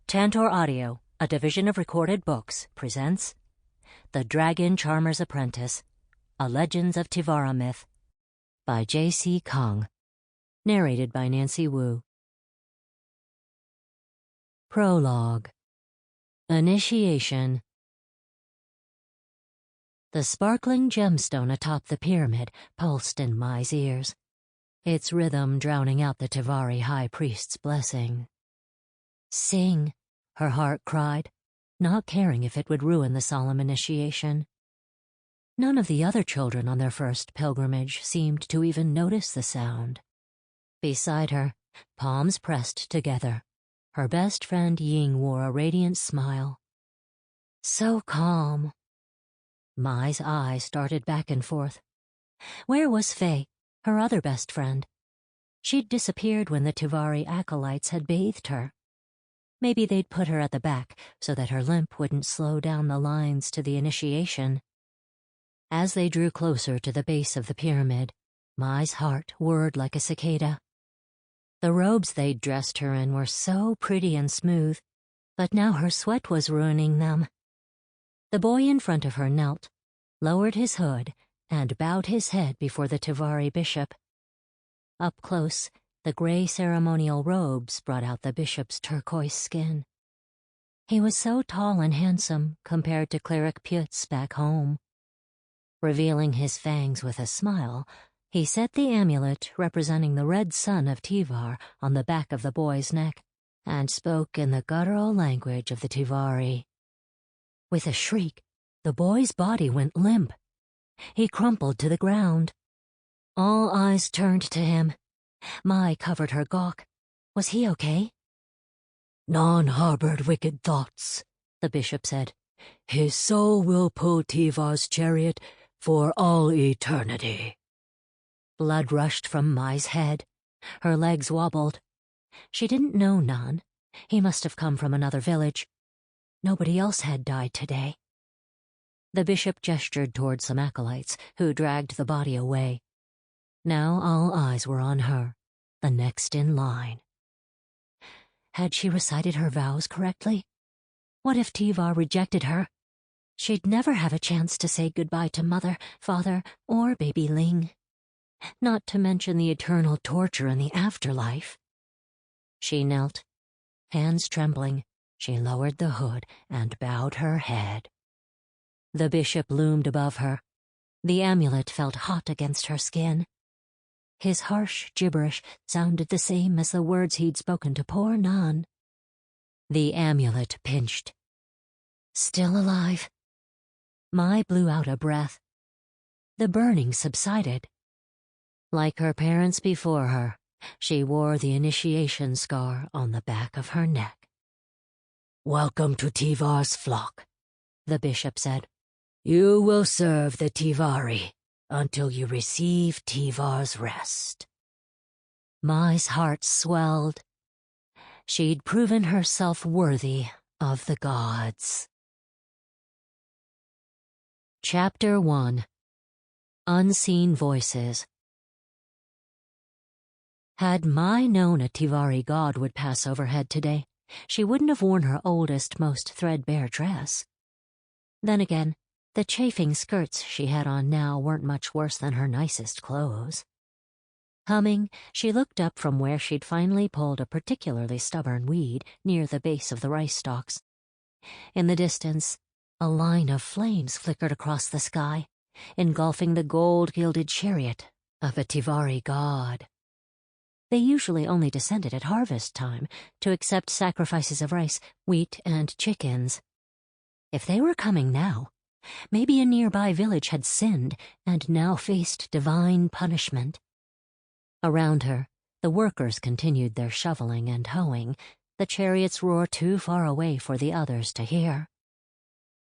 Tantor Audio, a division of Recorded Books, presents The Dragon Charmer's Apprentice, A Legends of Tivara Myth by J.C. Kang, narrated by Nancy Wu. Prologue. Initiation. The sparkling gemstone atop the pyramid pulsed in Mai's ears, its rhythm drowning out the Tivari high priest's blessing. "Sing," her heart cried, not caring if it would ruin the solemn initiation. None of the other children on their first pilgrimage seemed to even notice the sound. Beside her, palms pressed together, her best friend Ying wore a radiant smile. So calm. Mai's eyes darted back and forth. Where was Faye, her other best friend? She'd disappeared when the Tivari acolytes had bathed her. Maybe they'd put her at the back so that her limp wouldn't slow down the lines to the initiation. As they drew closer to the base of the pyramid, Mai's heart whirred like a cicada. The robes they'd dressed her in were so pretty and smooth, but now her sweat was ruining them. The boy in front of her knelt, lowered his hood, and bowed his head before the Tivari bishop. Up close, the gray ceremonial robes brought out the bishop's turquoise skin. He was so tall and handsome compared to Cleric Putz back home. Revealing his fangs with a smile, he set the amulet representing the red sun of Tivar on the back of the boy's neck and spoke in the guttural language of the Tivari. With a shriek, the boy's body went limp. He crumpled to the ground. All eyes turned to him. Mai covered her gawk. Was he okay? "None harbored wicked thoughts," the bishop said. "His soul will pull Tivar's chariot for all eternity." Blood rushed from Mai's head. Her legs wobbled. She didn't know Nan. He must have come from another village. Nobody else had died today. The bishop gestured toward some acolytes who dragged the body away. Now all eyes were on her, the next in line. Had she recited her vows correctly? What if Tivar rejected her? She'd never have a chance to say goodbye to mother, father, or baby Ling. Not to mention the eternal torture in the afterlife. She knelt. Hands trembling, she lowered the hood and bowed her head. The bishop loomed above her. The amulet felt hot against her skin. His harsh gibberish sounded the same as the words he'd spoken to poor Nan. The amulet pinched. Still alive. Mai blew out a breath. The burning subsided. Like her parents before her, she wore the initiation scar on the back of her neck. "Welcome to Tivar's flock," the bishop said. "You will serve the Tivari until you receive Tivar's rest." Mai's heart swelled. She'd proven herself worthy of the gods. Chapter 1. Unseen Voices. Had Mai known a Tivari god would pass overhead today, she wouldn't have worn her oldest, most threadbare dress. Then again, the chafing skirts she had on now weren't much worse than her nicest clothes. Humming, she looked up from where she'd finally pulled a particularly stubborn weed near the base of the rice stalks. In the distance, a line of flames flickered across the sky, engulfing the gold-gilded chariot of a Tivari god. They usually only descended at harvest time to accept sacrifices of rice, wheat, and chickens. If they were coming now, maybe a nearby village had sinned and now faced divine punishment. Around her, the workers continued their shoveling and hoeing, the chariot's roar too far away for the others to hear.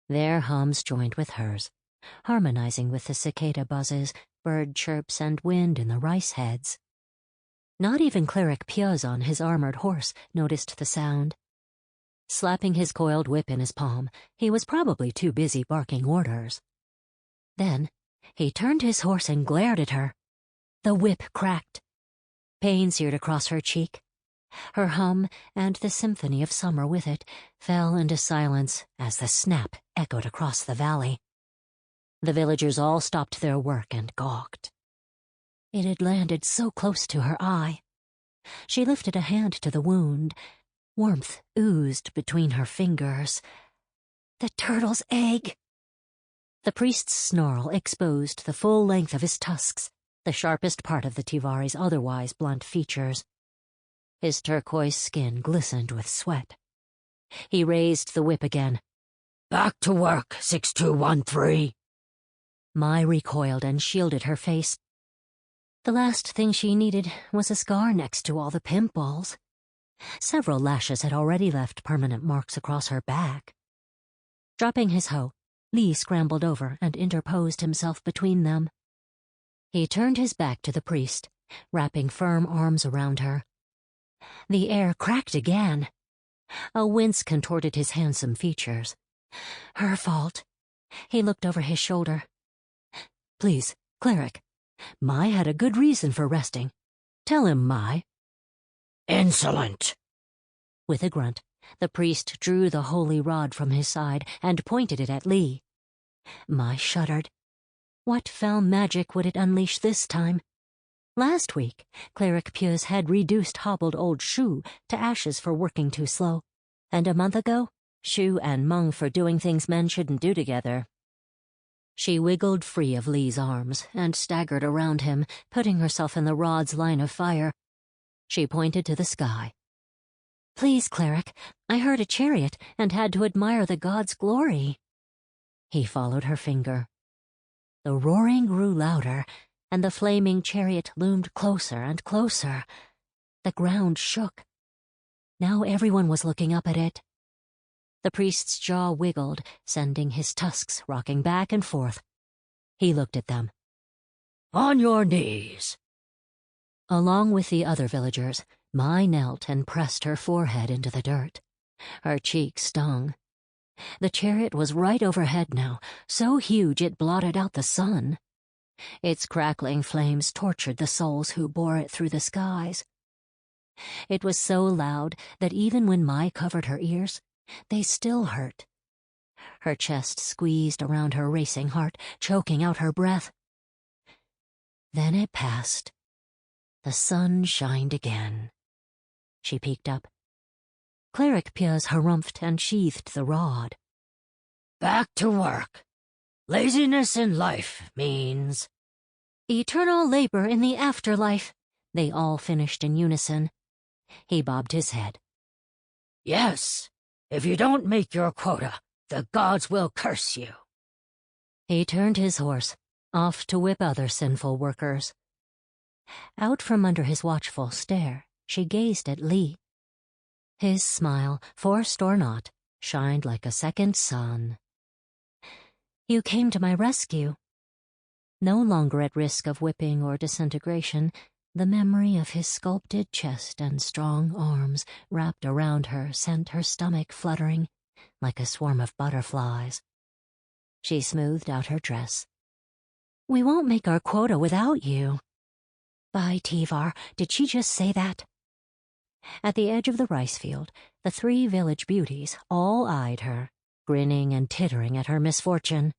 Their hums joined with hers, harmonizing with the cicada buzzes, bird chirps, and wind in the rice heads. Not even Cleric Putz on his armored horse noticed the sound. Slapping his coiled whip in his palm, he was probably too busy barking orders. Then, he turned his horse and glared at her. The whip cracked. Pain seared across her cheek. Her hum, and the symphony of summer with it, fell into silence as the snap echoed across the valley. The villagers all stopped their work and gawked. It had landed so close to her eye. She lifted a hand to the wound. Warmth oozed between her fingers. The turtle's egg! The priest's snarl exposed the full length of his tusks, the sharpest part of the Tivari's otherwise blunt features. His turquoise skin glistened with sweat. He raised the whip again. "Back to work, 6213. Mai recoiled and shielded her face. The last thing she needed was a scar next to all the pimples. Several lashes had already left permanent marks across her back. Dropping his hoe, Lee scrambled over and interposed himself between them. He turned his back to the priest, wrapping firm arms around her. The air cracked again. A wince contorted his handsome features. Her fault. He looked over his shoulder. "Please, cleric, Mai had a good reason for resting. Tell him, Mai." "Insolent!" With a grunt, the priest drew the holy rod from his side and pointed it at Lee. Mai shuddered. What foul magic would it unleash this time? Last week, Cleric Pieu's had reduced hobbled old Shu to ashes for working too slow, and a month ago, Shu and Meng for doing things men shouldn't do together. She wiggled free of Lee's arms and staggered around him, putting herself in the rod's line of fire. She pointed to the sky. "Please, cleric, I heard a chariot and had to admire the god's glory." He followed her finger. The roaring grew louder, and the flaming chariot loomed closer and closer. The ground shook. Now everyone was looking up at it. The priest's jaw wiggled, sending his tusks rocking back and forth. He looked at them. "On your knees." Along with the other villagers, Mai knelt and pressed her forehead into the dirt. Her cheek stung. The chariot was right overhead now, so huge it blotted out the sun. Its crackling flames tortured the souls who bore it through the skies. It was so loud that even when Mai covered her ears, they still hurt. Her chest squeezed around her racing heart, choking out her breath. Then it passed. The sun shined again. She peeked up. Cleric Pieu's harumphed and sheathed the rod. "Back to work. Laziness in life means..." "Eternal labor in the afterlife," they all finished in unison. He bobbed his head. "Yes, if you don't make your quota, the gods will curse you." He turned his horse, off to whip other sinful workers. Out from under his watchful stare, she gazed at Lee. His smile, forced or not, shined like a second sun. "You came to my rescue." No longer at risk of whipping or disintegration, the memory of his sculpted chest and strong arms wrapped around her sent her stomach fluttering like a swarm of butterflies. She smoothed out her dress. "We won't make our quota without you." "By Tivar, did she just say that?" At the edge of the rice field, the 3 village beauties all eyed her, grinning and tittering at her misfortune.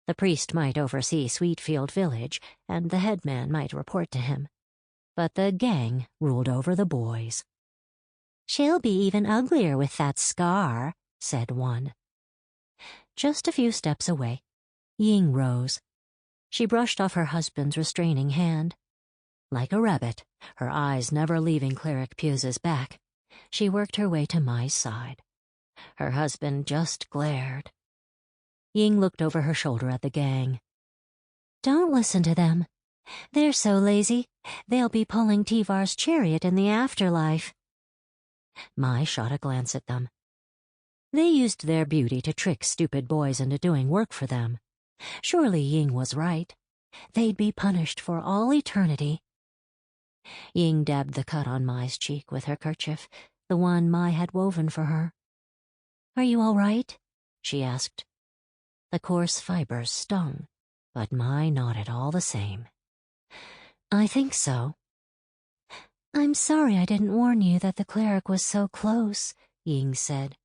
The priest might oversee Sweetfield Village, and the headman might report to him. But the gang ruled over the boys. "She'll be even uglier with that scar," said one. Just a few steps away, Ying rose. She brushed off her husband's restraining hand. Like a rabbit, her eyes never leaving Cleric Pieu's back, she worked her way to Mai's side. Her husband just glared. Ying looked over her shoulder at the gang. "Don't listen to them. They're so lazy, they'll be pulling Tivar's chariot in the afterlife." Mai shot a glance at them. They used their beauty to trick stupid boys into doing work for them. Surely Ying was right. They'd be punished for all eternity. Ying dabbed the cut on Mai's cheek with her kerchief, the one Mai had woven for her. "Are you all right?" she asked. The coarse fibers stung, but Mai nodded all the same. "I think so." I'm sorry I didn't warn you that the cleric was so close, Ying said.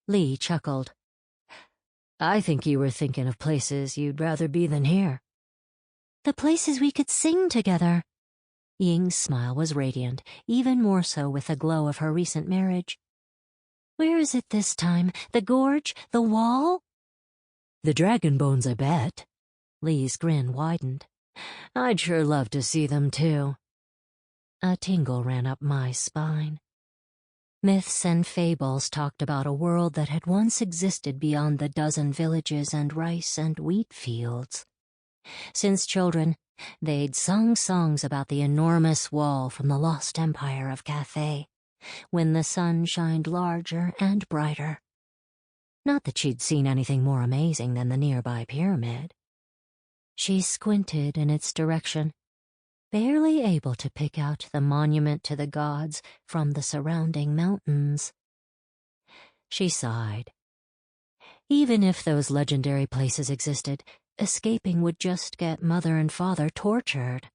Li chuckled. I think you were thinking of places you'd rather be than here. The places we could sing together. Ying's smile was radiant, even more so with the glow of her recent marriage. Where is it this time? The gorge? The wall? The dragon bones, I bet. Li's grin widened. I'd sure love to see them, too. A tingle ran up my spine. Myths and fables talked about a world that had once existed beyond the dozen villages and rice and wheat fields. Since children, they'd sung songs about the enormous wall from the lost empire of Cathay, when the sun shined larger and brighter. Not that she'd seen anything more amazing than the nearby pyramid. She squinted in its direction, barely able to pick out the monument to the gods from the surrounding mountains. She sighed. Even if those legendary places existed, escaping would just get Mother and Father tortured.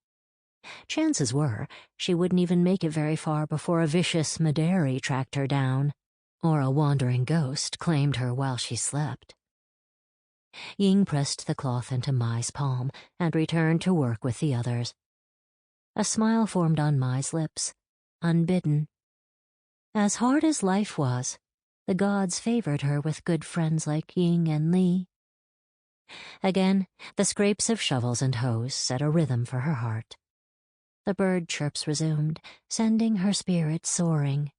Chances were she wouldn't even make it very far before a vicious Maderi tracked her down, or a wandering ghost claimed her while she slept. Ying pressed the cloth into Mai's palm and returned to work with the others. A smile formed on Mai's lips, unbidden. As hard as life was, the gods favored her with good friends like Ying and Li. Again, the scrapes of shovels and hoes set a rhythm for her heart. The bird chirps resumed, sending her spirit soaring.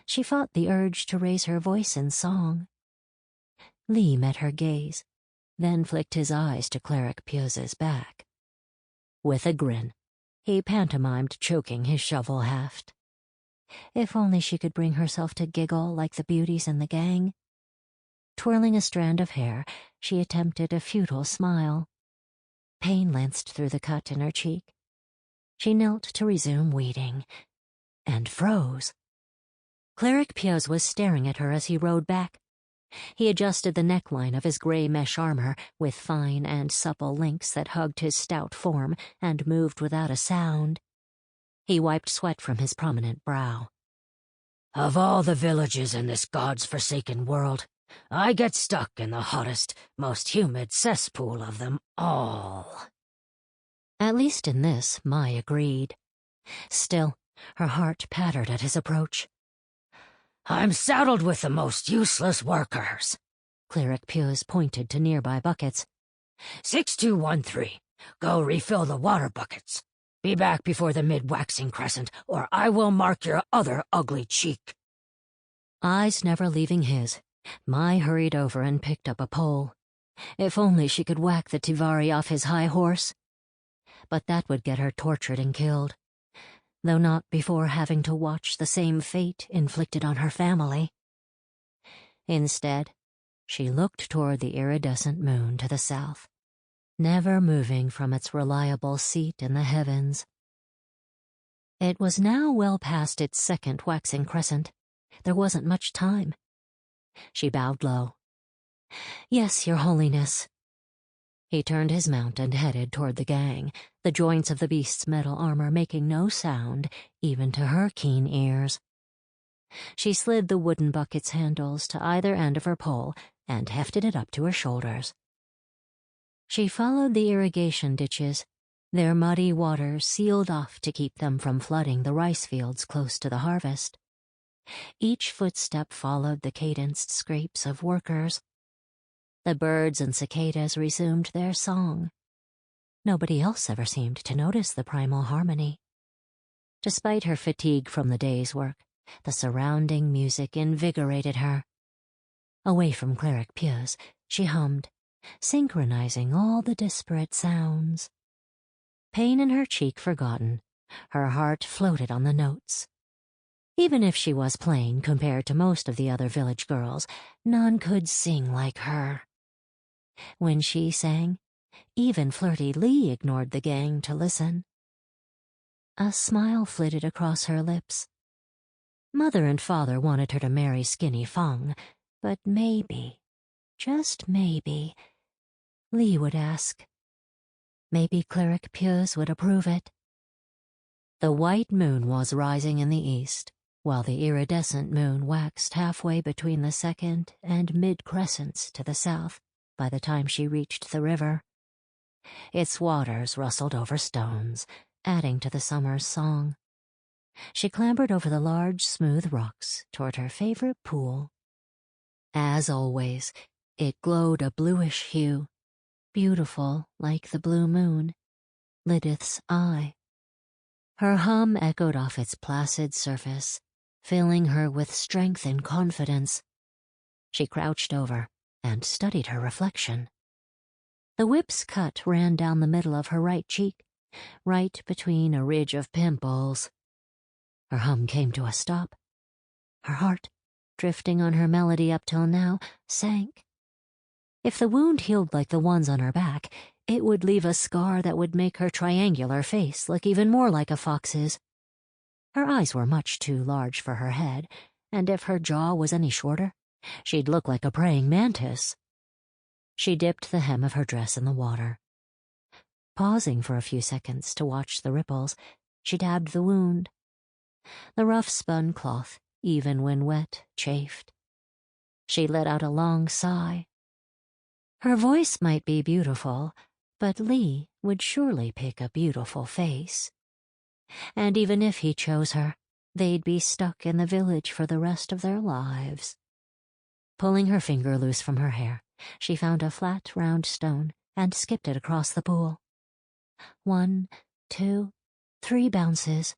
She fought the urge to raise her voice in song. Li met her gaze, then flicked his eyes to Cleric Pieux's back. With a grin, he pantomimed choking his shovel haft. If only she could bring herself to giggle like the beauties in the gang. Twirling a strand of hair, she attempted a futile smile. Pain lanced through the cut in her cheek. She knelt to resume weeding, and froze. Cleric Pieux was staring at her as he rode back. He adjusted the neckline of his gray mesh armor with fine and supple links that hugged his stout form and moved without a sound. He wiped sweat from his prominent brow. Of all the villages in this god's forsaken world, I get stuck in the hottest, most humid cesspool of them all. At least in this, Mai agreed. Still, her heart pattered at his approach. I'm saddled with the most useless workers. Cleric Pieux pointed to nearby buckets. 6213, go refill the water buckets. Be back before the mid-waxing crescent, or I will mark your other ugly cheek. Eyes never leaving his, Mai hurried over and picked up a pole. If only she could whack the Tivara off his high horse. But that would get her tortured and killed, though not before having to watch the same fate inflicted on her family. Instead, she looked toward the iridescent moon to the south, never moving from its reliable seat in the heavens. It was now well past its second waxing crescent. There wasn't much time. She bowed low. Yes, Your Holiness. He turned his mount and headed toward the gang, the joints of the beast's metal armor making no sound, even to her keen ears. She slid the wooden bucket's handles to either end of her pole and hefted it up to her shoulders. She followed the irrigation ditches, their muddy waters sealed off to keep them from flooding the rice fields close to the harvest. Each footstep followed the cadenced scrapes of workers. The birds and cicadas resumed their song. Nobody else ever seemed to notice the primal harmony. Despite her fatigue from the day's work, the surrounding music invigorated her. Away from Cleric Pieux, she hummed, synchronizing all the disparate sounds. Pain in her cheek forgotten, her heart floated on the notes. Even if she was plain compared to most of the other village girls, none could sing like her. When she sang, even flirty Li ignored the gang to listen. A smile flitted across her lips. Mother and Father wanted her to marry skinny Feng, but maybe, just maybe, Li would ask. Maybe Cleric Pieux would approve it. The white moon was rising in the east, while the iridescent moon waxed halfway between the second and mid-crescents to the south by the time she reached the river. Its waters rustled over stones, adding to the summer's song. She clambered over the large, smooth rocks toward her favorite pool. As always, it glowed a bluish hue, beautiful like the blue moon, Lidith's eye. Her hum echoed off its placid surface, filling her with strength and confidence. She crouched over and studied her reflection. The whip's cut ran down the middle of her right cheek, right between a ridge of pimples. Her hum came to a stop. Her heart, drifting on her melody up till now, sank. If the wound healed like the ones on her back, it would leave a scar that would make her triangular face look even more like a fox's. Her eyes were much too large for her head, and if her jaw was any shorter, she'd look like a praying mantis. She dipped the hem of her dress in the water. Pausing for a few seconds to watch the ripples, she dabbed the wound. The rough spun cloth, even when wet, chafed. She let out a long sigh. Her voice might be beautiful, but Lee would surely pick a beautiful face. And even if he chose her, they'd be stuck in the village for the rest of their lives. Pulling her finger loose from her hair, she found a flat, round stone and skipped it across the pool. 1, 2, 3 bounces.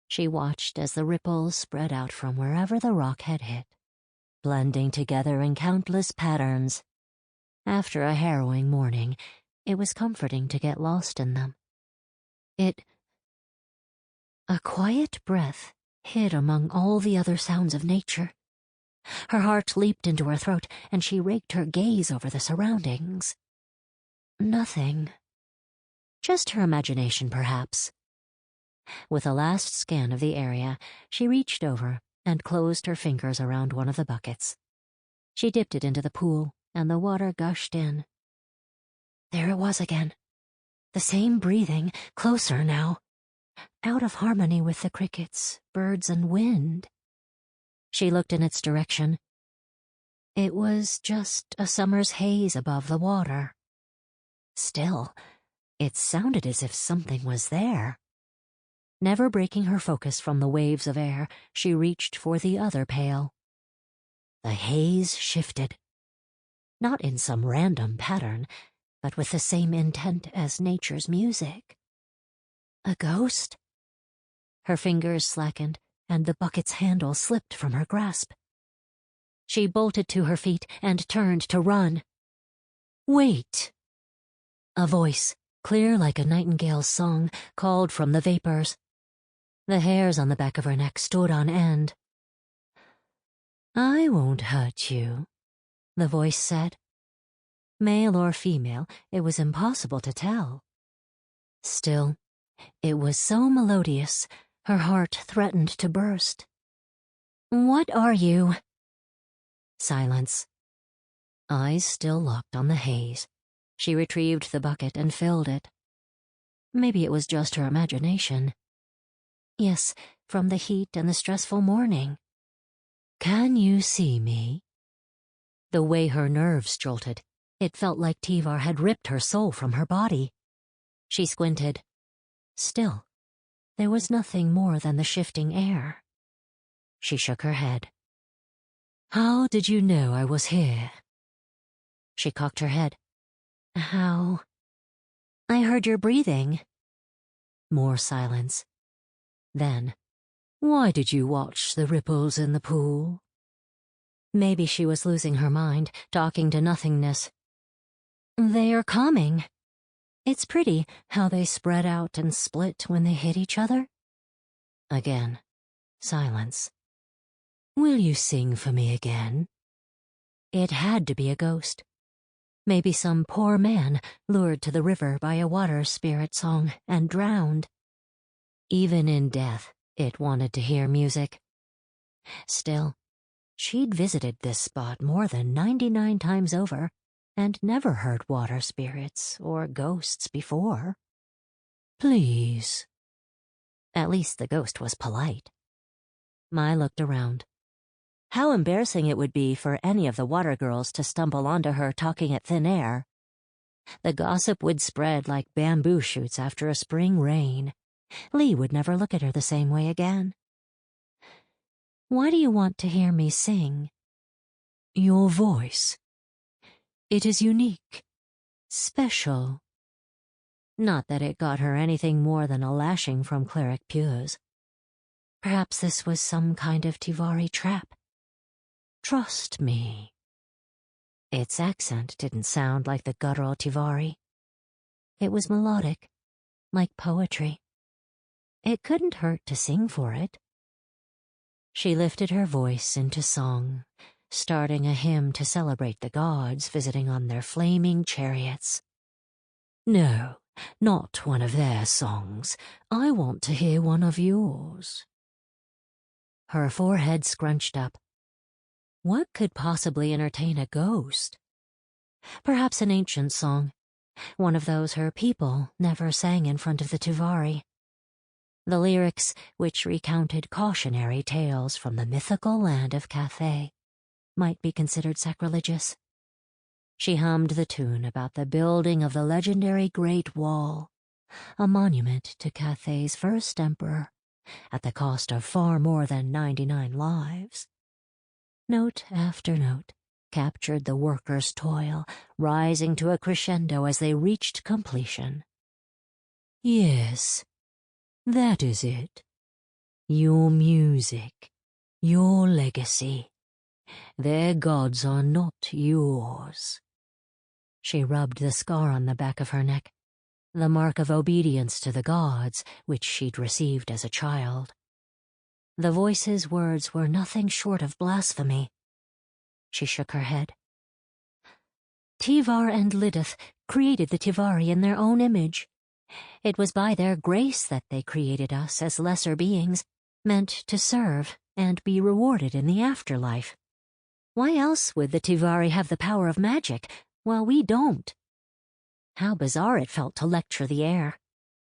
She watched as the ripples spread out from wherever the rock had hit, blending together in countless patterns. After a harrowing morning, it was comforting to get lost in them. A quiet breath hid among all the other sounds of nature. Her heart leaped into her throat, and she raked her gaze over the surroundings. Nothing. Just her imagination, perhaps. With a last scan of the area, she reached over and closed her fingers around one of the buckets. She dipped it into the pool, and the water gushed in. There it was again. The same breathing, closer now. Out of harmony with the crickets, birds, and wind. She looked in its direction. It was just a summer's haze above the water. Still, it sounded as if something was there. Never breaking her focus from the waves of air, she reached for the other pail. The haze shifted. Not in some random pattern, but with the same intent as nature's music. A ghost? Her fingers slackened, and the bucket's handle slipped from her grasp. She bolted to her feet and turned to run. Wait! A voice, clear like a nightingale's song, called from the vapors. The hairs on the back of her neck stood on end. I won't hurt you, the voice said. Male or female, it was impossible to tell. Still, it was so melodious, her heart threatened to burst. What are you? Silence. Eyes still locked on the haze. She retrieved the bucket and filled it. Maybe it was just her imagination. Yes, from the heat and the stressful morning. Can you see me? The way her nerves jolted, it felt like Tivara had ripped her soul from her body. She squinted. Still, there was nothing more than the shifting air. She shook her head. How did you know I was here? She cocked her head. How? I heard your breathing. More silence. Then, why did you watch the ripples in the pool? Maybe she was losing her mind, talking to nothingness. They are calming. It's pretty how they spread out and split when they hit each other. Again, silence. Will you sing for me again? It had to be a ghost. Maybe some poor man lured to the river by a water spirit song and drowned. Even in death, it wanted to hear music. Still, she'd visited this spot more than 99 times over and never heard water spirits or ghosts before. Please. At least the ghost was polite. Mai looked around. How embarrassing it would be for any of the water girls to stumble onto her talking at thin air. The gossip would spread like bamboo shoots after a spring rain. Lee would never look at her the same way again. Why do you want to hear me sing? Your voice. It is unique. Special. Not that it got her anything more than a lashing from cleric Pures. Perhaps this was some kind of Tivara trap. Trust me. Its accent didn't sound like the guttural Tivara. It was melodic, like poetry. It couldn't hurt to sing for it. She lifted her voice into song, starting a hymn to celebrate the gods visiting on their flaming chariots. No, not one of their songs. I want to hear one of yours. Her forehead scrunched up. What could possibly entertain a ghost? Perhaps an ancient song, one of those her people never sang in front of the Tivara. The lyrics, which recounted cautionary tales from the mythical land of Cathay, might be considered sacrilegious. She hummed the tune about the building of the legendary Great Wall, a monument to Cathay's first emperor, at the cost of far more than 99 lives. Note after note captured the workers' toil, rising to a crescendo as they reached completion. Yes, that is it. Your music, your legacy. Their gods are not yours. She rubbed the scar on the back of her neck, the mark of obedience to the gods which she'd received as a child. The voice's words were nothing short of blasphemy. She shook her head. Tivara and Lidith created the Tivara in their own image. It was by their grace that they created us as lesser beings, meant to serve and be rewarded in the afterlife. Why else would the Tivara have the power of magic, while we don't? How bizarre it felt to lecture the air.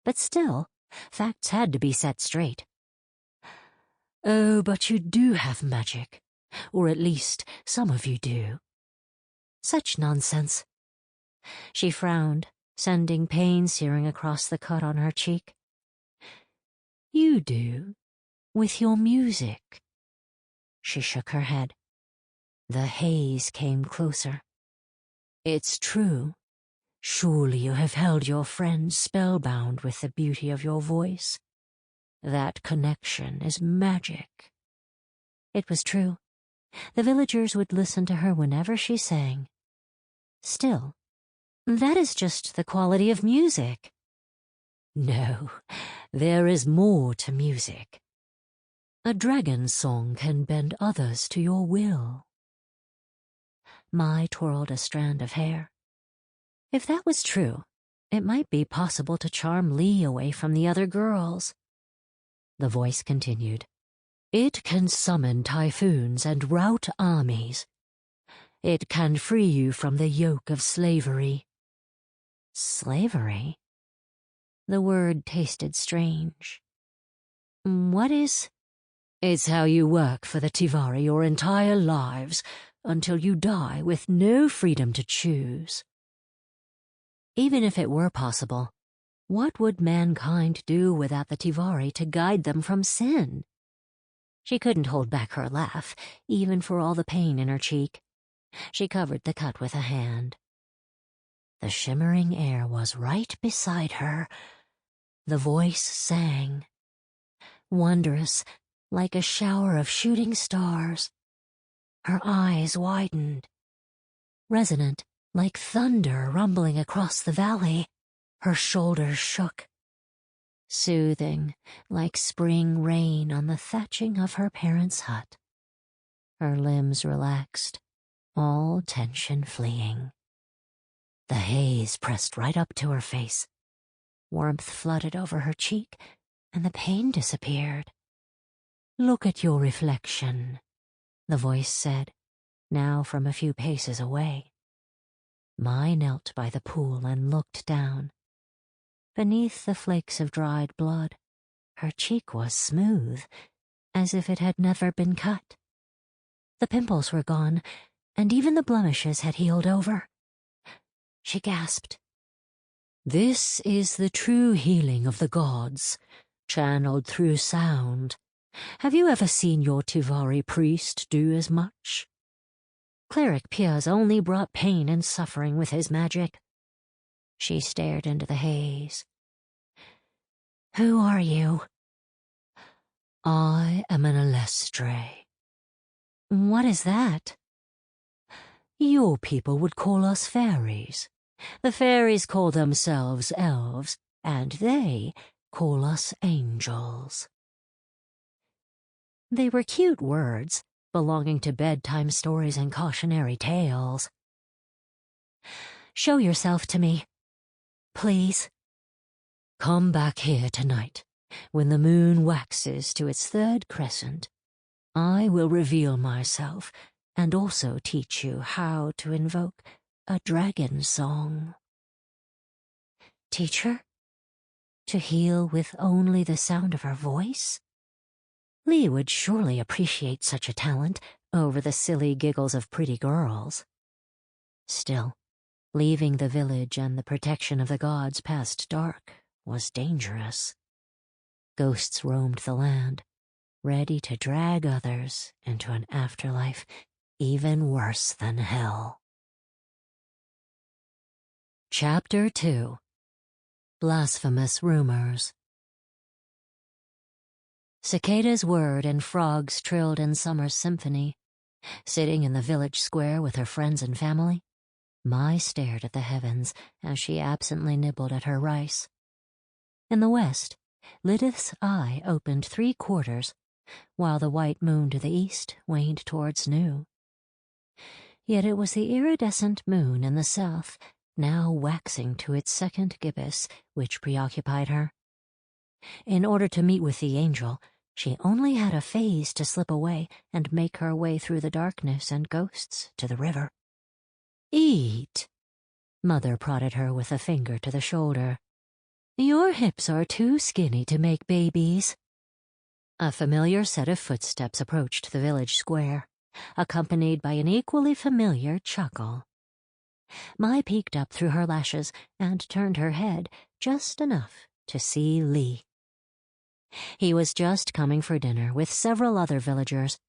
But still, facts had to be set straight. Oh, but you do have magic. Or at least some of you do. Such nonsense. She frowned, sending pain searing across the cut on her cheek. You do, with your music. She shook her head. The haze came closer. It's true. Surely you have held your friends spellbound with the beauty of your voice. That connection is magic. It was true. The villagers would listen to her whenever she sang. Still, that is just the quality of music. No, there is more to music. A dragon's song can bend others to your will. Mai twirled a strand of hair. If that was true, it might be possible to charm Lee away from the other girls. The voice continued. It can summon typhoons and rout armies. It can free you from the yoke of slavery. Slavery? The word tasted strange. What is? It's how you work for the Tivara your entire lives, until you die with no freedom to choose. Even if it were possible, what would mankind do without the Tivara to guide them from sin? She couldn't hold back her laugh, even for all the pain in her cheek. She covered the cut with a hand. The shimmering air was right beside her. The voice sang. Wondrous, like a shower of shooting stars. Her eyes widened. Resonant, like thunder rumbling across the valley. Her shoulders shook. Soothing, like spring rain on the thatching of her parents' hut. Her limbs relaxed, all tension fleeing. The haze pressed right up to her face. Warmth flooded over her cheek, and the pain disappeared. Look at your reflection, the voice said, now from a few paces away. Mai knelt by the pool and looked down. Beneath the flakes of dried blood, Her cheek was smooth, as if it had never been cut. The pimples were gone, and even the blemishes had healed over. She gasped. "This is the true healing of the gods, channeled through sound. Have you ever seen your Tivara priest do as much?" Cleric Piers only brought pain and suffering with his magic. She stared into the haze. "Who are you?" "I am an Alestre." "What is that?" "Your people would call us fairies. The fairies call themselves elves, and they call us angels." They were cute words, belonging to bedtime stories and cautionary tales. "Show yourself to me, please." "Come back here tonight, when the moon waxes to its third crescent. I will reveal myself and also teach you how to invoke a dragon song." Teach her? To heal with only the sound of her voice? Lee would surely appreciate such a talent over the silly giggles of pretty girls. Still, leaving the village and the protection of the gods past dark was dangerous. Ghosts roamed the land, ready to drag others into an afterlife even worse than hell. Chapter 2. Blasphemous Rumors. Cicadas whirred and frogs trilled in summer's symphony. Sitting in the village square with her friends and family, Mai stared at the heavens as she absently nibbled at her rice. In the west, Lidith's eye opened 3/4, while the white moon to the east waned towards new. Yet it was the iridescent moon in the south, now waxing to its second gibbous, which preoccupied her. In order to meet with the angel, she only had a phase to slip away and make her way through the darkness and ghosts to the river. "Eat," Mother prodded her with a finger to the shoulder. "Your hips are too skinny to make babies." A familiar set of footsteps approached the village square, accompanied by an equally familiar chuckle. Mai peeked up through her lashes and turned her head just enough to see Lee. He was just coming for dinner with several other villagers.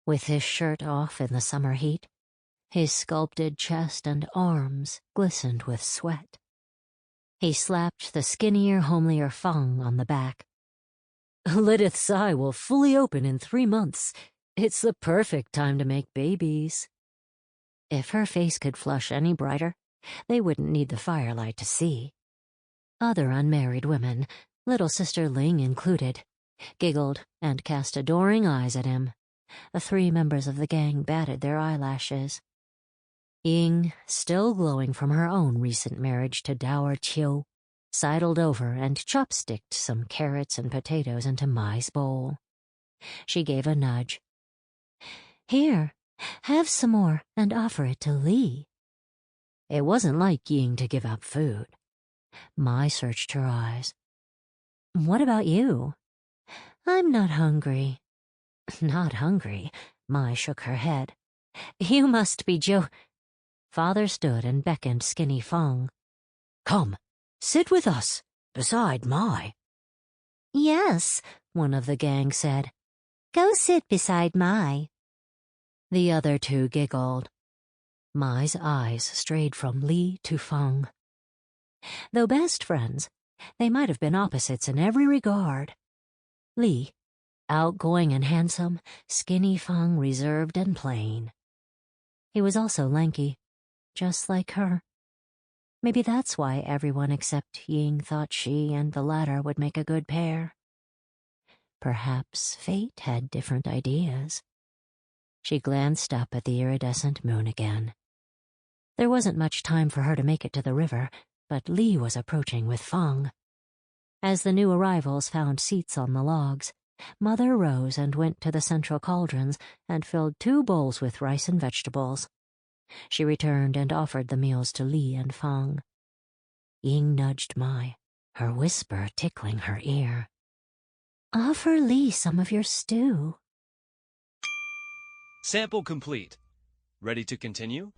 With his shirt off in the summer heat, his sculpted chest and arms glistened with sweat. He slapped the skinnier, homelier Fang on the back. "Lidith's eye will fully open in 3 months. It's the perfect time to make babies." If her face could flush any brighter, they wouldn't need the firelight to see. Other unmarried women, little sister Ling included, giggled and cast adoring eyes at him. The 3 members of the gang batted their eyelashes. Ying, still glowing from her own recent marriage to dour Chiu, sidled over and chopsticked some carrots and potatoes into Mai's bowl. She gave a nudge. "Here, have some more and offer it to Lee." It wasn't like Ying to give up food. Mai searched her eyes. "What about you?" "I'm not hungry." "Not hungry?" Mai shook her head. "You must be Father stood and beckoned skinny Fang. "Come, sit with us, beside Mai." "Yes," one of the gang said. "Go sit beside Mai." The other 2 giggled. Mai's eyes strayed from Lee to Fang. Though best friends, they might have been opposites in every regard. Lee, outgoing and handsome, skinny Fang reserved and plain. He was also lanky, just like her. Maybe that's why everyone except Ying thought she and the latter would make a good pair. Perhaps fate had different ideas. She glanced up at the iridescent moon again. There wasn't much time for her to make it to the river, but Lee was approaching with Fang. As the new arrivals found seats on the logs, Mother rose and went to the central cauldrons and filled 2 bowls with rice and vegetables. She returned and offered the meals to Lee and Fang. Ying nudged Mai, her whisper tickling her ear. Offer Lee some of your stew. Sample complete. Ready to continue?